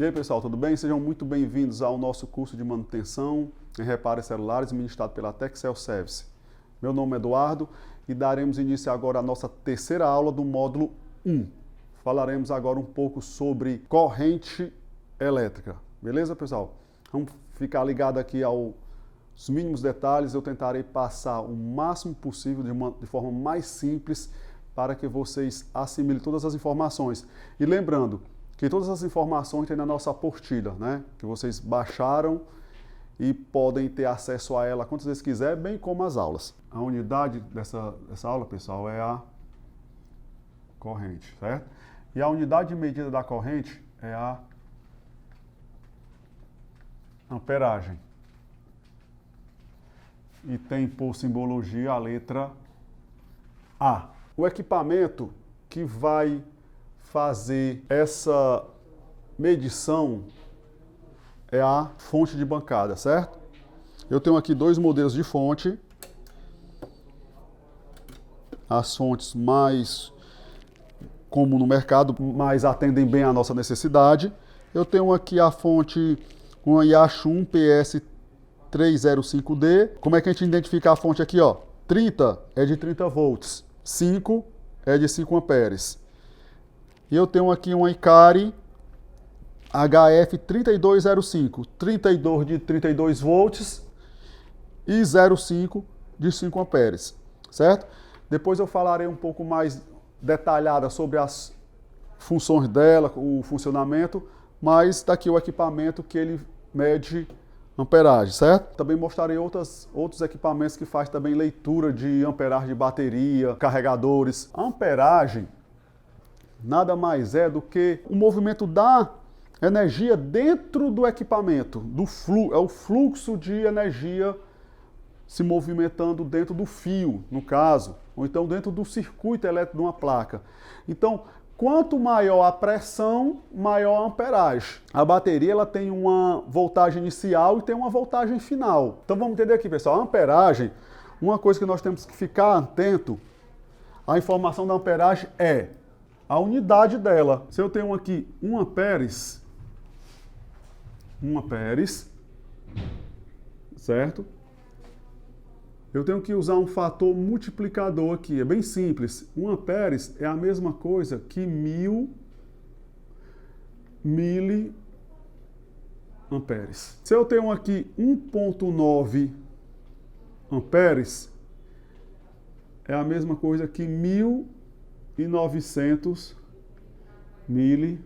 E aí pessoal, tudo bem? Sejam muito bem-vindos ao nosso curso de manutenção em reparos celulares ministrado pela Texel Service. Meu nome é Eduardo e daremos início agora à nossa terceira aula do módulo 1. Falaremos agora um pouco sobre corrente elétrica. Beleza, pessoal? Vamos ficar ligado aqui aos mínimos detalhes. Eu tentarei passar o máximo possível de forma mais simples para que vocês assimilem todas as informações. E lembrando que todas as informações tem na nossa apostila, né? Que vocês baixaram e podem ter acesso a ela quantas vezes quiser, bem como as aulas. A unidade dessa aula, pessoal, é a corrente, certo? E a unidade de medida da corrente é a amperagem. E tem por simbologia a letra A. O equipamento que vai fazer essa medição é a fonte de bancada, certo? Eu tenho aqui dois modelos de fonte. As fontes mais comuns no mercado, mais atendem bem à nossa necessidade. Eu tenho aqui a fonte, uma Yashun PS305D. Como é que a gente identifica a fonte aqui, ó? 30 é de 30 volts, 5 é de 5 amperes. E eu tenho aqui uma Ikari HF3205, 32 de 32 volts e 0,5 de 5 amperes, certo? Depois eu falarei um pouco mais detalhada sobre as funções dela, o funcionamento, mas está aqui o equipamento que ele mede amperagem, certo? Também mostrarei outros equipamentos que fazem também leitura de amperagem de bateria, carregadores. A amperagem nada mais é do que o movimento da energia dentro do equipamento, é o fluxo de energia se movimentando dentro do fio, no caso, ou então dentro do circuito elétrico de uma placa. Então, quanto maior a pressão, maior a amperagem. A bateria ela tem uma voltagem inicial e tem uma voltagem final. Então vamos entender aqui, pessoal, a amperagem, uma coisa que nós temos que ficar atento, a informação da amperagem é a unidade dela. Se eu tenho aqui 1 amperes, certo? Eu tenho que usar um fator multiplicador aqui, é bem simples. 1 amperes é a mesma coisa que 1000 miliamperes. Se eu tenho aqui 1,9 amperes, é a mesma coisa que 1900 miliamperes.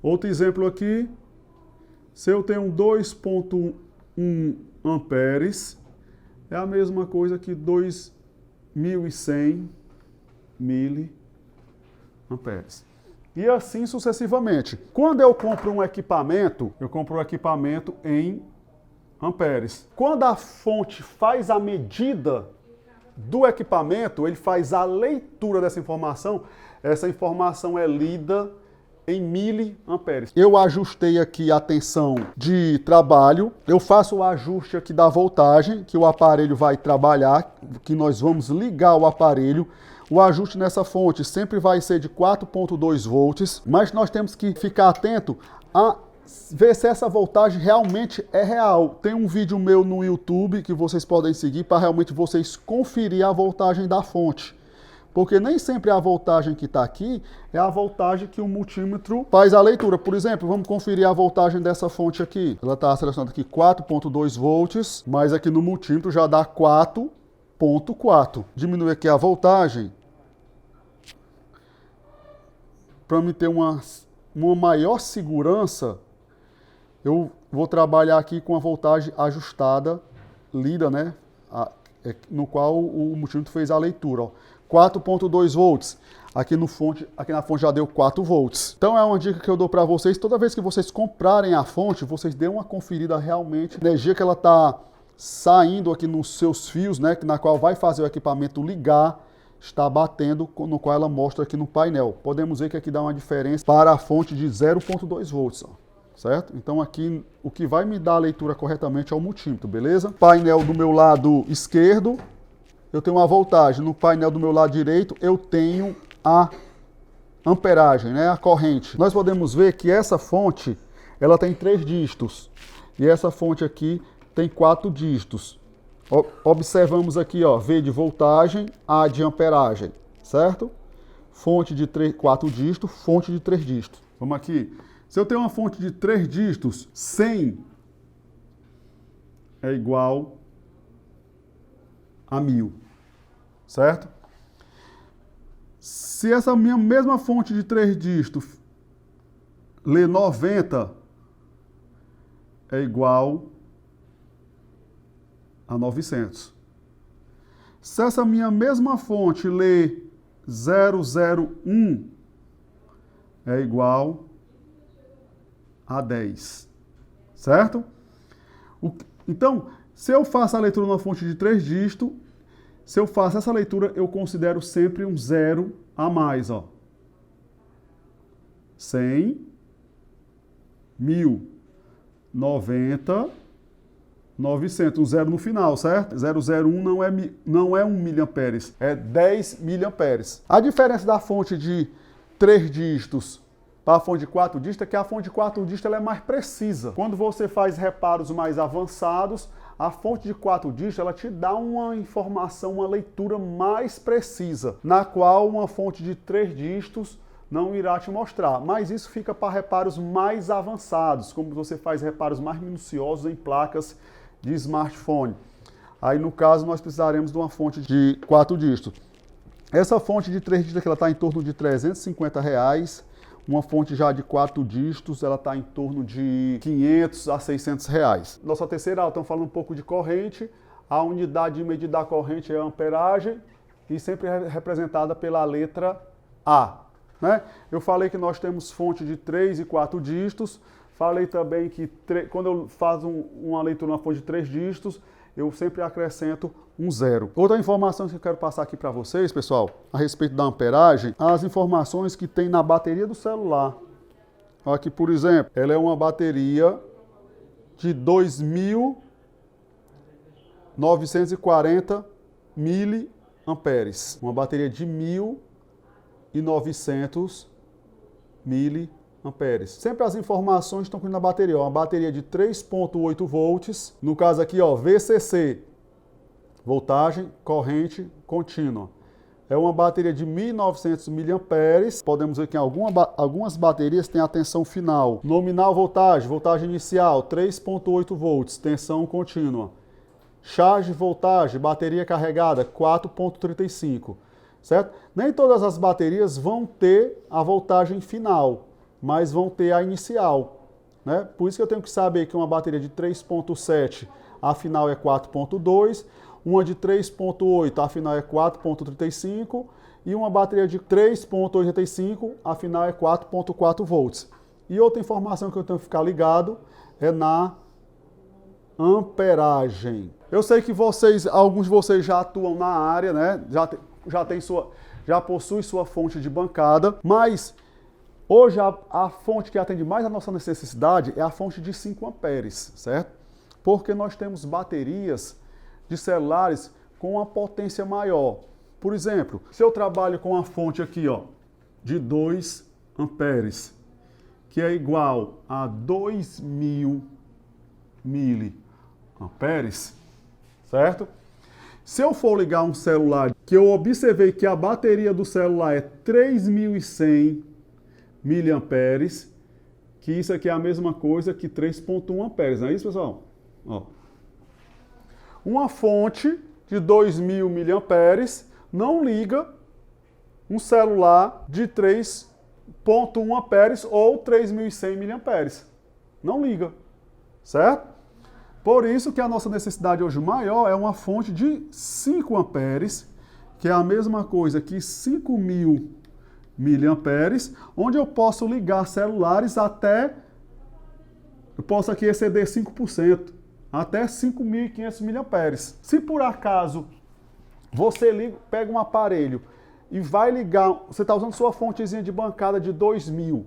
Outro exemplo aqui, se eu tenho 2,1 amperes, é a mesma coisa que 2100 miliamperes. E assim sucessivamente. Quando eu compro um equipamento, eu compro o equipamento em amperes. Quando a fonte faz a medida do equipamento, ele faz a leitura dessa informação, essa informação é lida em miliamperes. Eu ajustei aqui a tensão de trabalho, eu faço o ajuste aqui da voltagem, que o aparelho vai trabalhar, que nós vamos ligar o aparelho. O ajuste nessa fonte sempre vai ser de 4,2 volts, mas nós temos que ficar atento a ver se essa voltagem realmente é real. Tem um vídeo meu no YouTube que vocês podem seguir para realmente vocês conferir a voltagem da fonte. Porque nem sempre a voltagem que está aqui é a voltagem que o multímetro faz a leitura. Por exemplo, vamos conferir a voltagem dessa fonte aqui. Ela está selecionada aqui 4,2 volts, mas aqui no multímetro já dá 4,4. Diminui aqui a voltagem para me ter uma maior segurança. Eu vou trabalhar aqui com a voltagem ajustada, lida, né? No qual o multímetro fez a leitura, ó. 4,2 volts. Aqui na fonte já deu 4 volts. Então é uma dica que eu dou para vocês. Toda vez que vocês comprarem a fonte, vocês dêem uma conferida realmente. A energia que ela está saindo aqui nos seus fios, né? Na qual vai fazer o equipamento ligar, está batendo no qual ela mostra aqui no painel. Podemos ver que aqui dá uma diferença para a fonte de 0,2 volts, ó. Certo? Então aqui o que vai me dar a leitura corretamente é o multímetro, beleza? Painel do meu lado esquerdo, eu tenho uma voltagem. No painel do meu lado direito, eu tenho a amperagem, né, a corrente, nós podemos ver que essa fonte, ela tem 3 dígitos. E essa fonte aqui tem 4 dígitos. Observamos aqui, ó, V de voltagem, A de amperagem, certo? Fonte de 4 dígitos, fonte de 3 dígitos. Vamos aqui. Se eu tenho uma fonte de 3 dígitos, 100 é igual a 1000, certo? Se essa minha mesma fonte de 3 dígitos lê 90, é igual a 900. Se essa minha mesma fonte lê 001, é igual a 10, certo? Então, se eu faço a leitura numa fonte de 3 dígitos, se eu faço essa leitura, eu considero sempre um 0 a mais, ó. 100, 1000, 90, 900, um 0 no final, certo? 001 não é 1 miliamperes, é 10 miliamperes. A diferença da fonte de 3 dígitos para a fonte de 4 dígitos é que a fonte de 4 dígitos ela é mais precisa. Quando você faz reparos mais avançados, a fonte de 4 dígitos ela te dá uma informação, uma leitura mais precisa, na qual uma fonte de 3 dígitos não irá te mostrar. Mas isso fica para reparos mais avançados, como você faz reparos mais minuciosos em placas de smartphone. Aí, no caso, nós precisaremos de uma fonte de 4 dígitos. Essa fonte de 3 dígitos aqui, ela está em torno de R$350. Uma fonte já de 4 dígitos, ela está em torno de R$500 a R$600. Nossa terceira aula, estamos falando um pouco de corrente. A unidade de medida da corrente é a amperagem e sempre é representada pela letra A, né? Eu falei que nós temos fonte de 3 e 4 dígitos. Falei também que quando eu faço uma leitura na fonte de 3 dígitos, eu sempre acrescento um 0. Outra informação que eu quero passar aqui para vocês, pessoal, a respeito da amperagem, as informações que tem na bateria do celular. Aqui, por exemplo, ela é uma bateria de 2.940 miliamperes. Uma bateria de 1.900 miliamperes. Sempre as informações estão aqui na bateria. Uma bateria de 3.8 volts. No caso aqui, ó, VCC. Voltagem, corrente contínua. É uma bateria de 1.900 miliamperes. Podemos ver que algumas baterias têm a tensão final. Nominal voltagem, voltagem inicial, 3.8 volts, tensão contínua. Charge voltagem, bateria carregada, 4.35. Certo? Nem todas as baterias vão ter a voltagem final, mas vão ter a inicial, né? Por isso que eu tenho que saber que uma bateria de 3.7, a final é 4.2, uma de 3.8, a final é 4.35, e uma bateria de 3.85, a final é 4.4 volts. E outra informação que eu tenho que ficar ligado é na amperagem. Eu sei que alguns de vocês já atuam na área, né? Já possui sua fonte de bancada, mas hoje a fonte que atende mais a nossa necessidade é a fonte de 5 amperes, certo? Porque nós temos baterias de celulares com uma potência maior. Por exemplo, se eu trabalho com a fonte aqui, ó, de 2 amperes, que é igual a 2.000 miliamperes, certo? Se eu for ligar um celular, que eu observei que a bateria do celular é 3.100 miliamperes, que isso aqui é a mesma coisa que 3.1 amperes, não é isso, pessoal? Ó. Uma fonte de 2.000 miliamperes não liga um celular de 3.1 amperes ou 3.100 miliamperes. Não liga, certo? Por isso que a nossa necessidade hoje maior é uma fonte de 5 amperes, que é a mesma coisa que 5.000 miliamperes, onde eu posso ligar celulares até, eu posso aqui exceder 5%, até 5.500 miliamperes. Se por acaso você pega um aparelho e vai ligar, você está usando sua fontezinha de bancada de 2.000,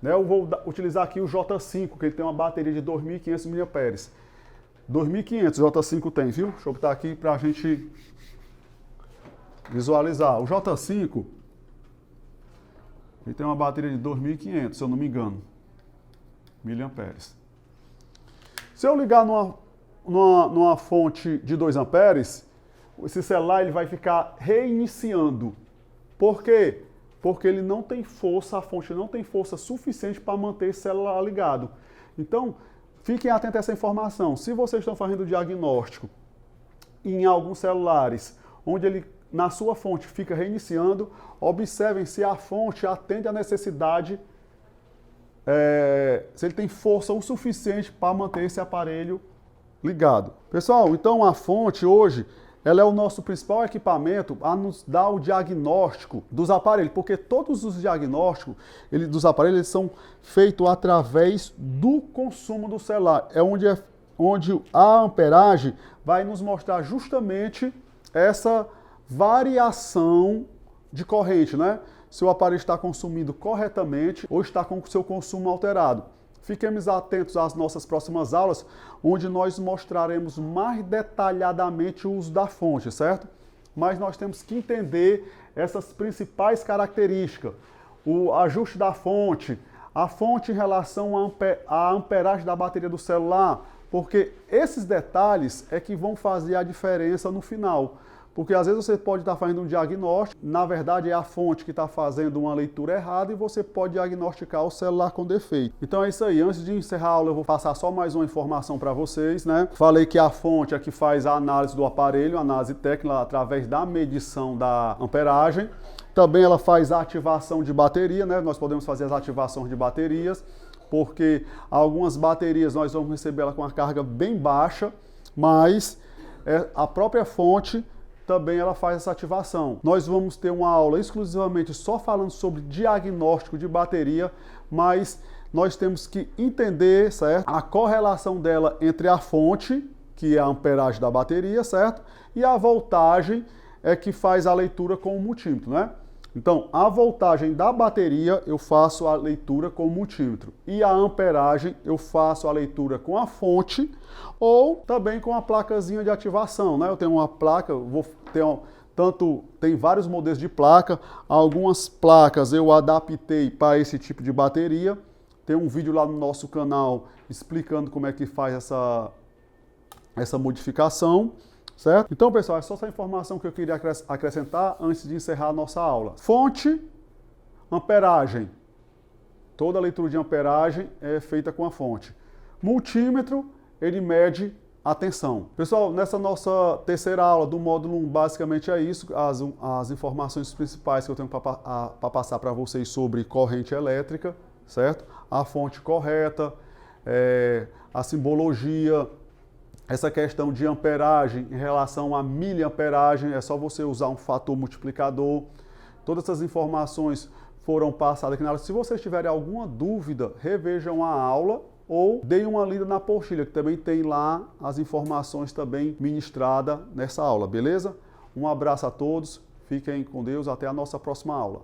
né? Eu vou utilizar aqui o J5, que ele tem uma bateria de 2.500 miliamperes. 2.500 J5 tem, viu? Deixa eu botar aqui para a gente visualizar. O J5, E tem uma bateria de 2.500, se eu não me engano, miliamperes. Se eu ligar numa fonte de 2 amperes, esse celular ele vai ficar reiniciando. Por quê? Porque ele não tem força, a fonte não tem força suficiente para manter esse celular ligado. Então, fiquem atentos a essa informação. Se vocês estão fazendo o diagnóstico em alguns celulares, onde ele na sua fonte fica reiniciando, observem se a fonte atende à necessidade, se ele tem força o suficiente para manter esse aparelho ligado. Pessoal, então a fonte hoje, ela é o nosso principal equipamento a nos dar o diagnóstico dos aparelhos, porque todos os diagnósticos dos aparelhos eles são feitos através do consumo do celular. É onde a amperagem vai nos mostrar justamente essa variação de corrente, né? Se o aparelho está consumindo corretamente ou está com o seu consumo alterado. Fiquemos atentos às nossas próximas aulas, onde nós mostraremos mais detalhadamente o uso da fonte, certo? Mas nós temos que entender essas principais características. O ajuste da fonte, a fonte em relação à amperagem da bateria do celular, porque esses detalhes é que vão fazer a diferença no final. Porque às vezes você pode estar fazendo um diagnóstico, na verdade é a fonte que está fazendo uma leitura errada e você pode diagnosticar o celular com defeito. Então é isso aí, antes de encerrar a aula eu vou passar só mais uma informação para vocês, né? Falei que a fonte é que faz a análise do aparelho, a análise técnica através da medição da amperagem. Também ela faz a ativação de bateria, né? Nós podemos fazer as ativações de baterias, porque algumas baterias nós vamos receber ela com uma carga bem baixa, mas a própria fonte também ela faz essa ativação. Nós vamos ter uma aula exclusivamente só falando sobre diagnóstico de bateria, mas nós temos que entender, certo? A correlação dela entre a fonte, que é a amperagem da bateria, certo? E a voltagem é que faz a leitura com o multímetro, né? Então, a voltagem da bateria eu faço a leitura com o multímetro e a amperagem eu faço a leitura com a fonte ou também com a placazinha de ativação, né? Eu tenho uma placa, tem vários modelos de placa, algumas placas eu adaptei para esse tipo de bateria. Tem um vídeo lá no nosso canal explicando como é que faz essa modificação. Certo? Então, pessoal, é só essa informação que eu queria acrescentar antes de encerrar a nossa aula. Fonte, amperagem. Toda a leitura de amperagem é feita com a fonte. Multímetro, ele mede a tensão. Pessoal, nessa nossa terceira aula do módulo 1, basicamente é isso. As informações principais que eu tenho para passar para vocês sobre corrente elétrica, certo? A fonte correta, a simbologia, essa questão de amperagem em relação a miliamperagem, é só você usar um fator multiplicador. Todas essas informações foram passadas aqui na aula. Se vocês tiverem alguma dúvida, revejam a aula ou deem uma lida na apostila, que também tem lá as informações também ministradas nessa aula, beleza? Um abraço a todos, fiquem com Deus, até a nossa próxima aula.